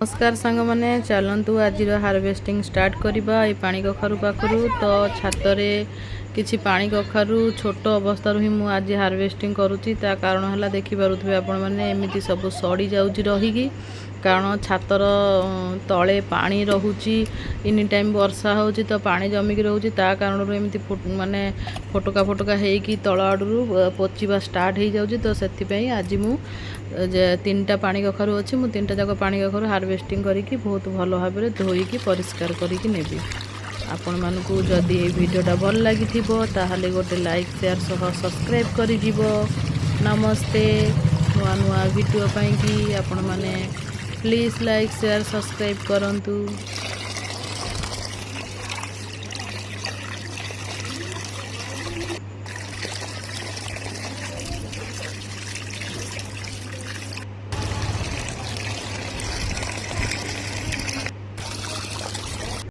नमस्कार सांग मैंने चलतु आज हार्वेस्टिंग स्टार्ट करवा ये पानी कखारू पाखु तो छात किछि पानी कखारू छोट अवस्था ही मुझे आज हार्वेस्टिंग करुच्ची ता कारण है देखिपे आपण मैंने एमती सब सड़ी जाऊँगी रहीकि कारण छातर तले पानी रोचे एनी टाइम वर्षा होची तो पानी जमिकी रोचे ता कारण एमती माने फोटका फोटका होगी तल आड़ू पचिवा स्टार्ट हो जाऊँगी तो से आज मु 3टा पानी कखारू अच्छी मुझे 3टा जाक पानी कखारू हार्वेस्टिंग करके बहुत भल भाव में धोईकी परिष्कार करके नेबी। आपण मानकु जदि ये वीडियोटा भल लगी ताहले गोटे लाइक शेयर सह सब्सक्राइब करि जीवो। नमस्ते नुआ नुआ वीडियो पाई कि आपण माने प्लीज लाइक शेयर सब्सक्राइब करंतु।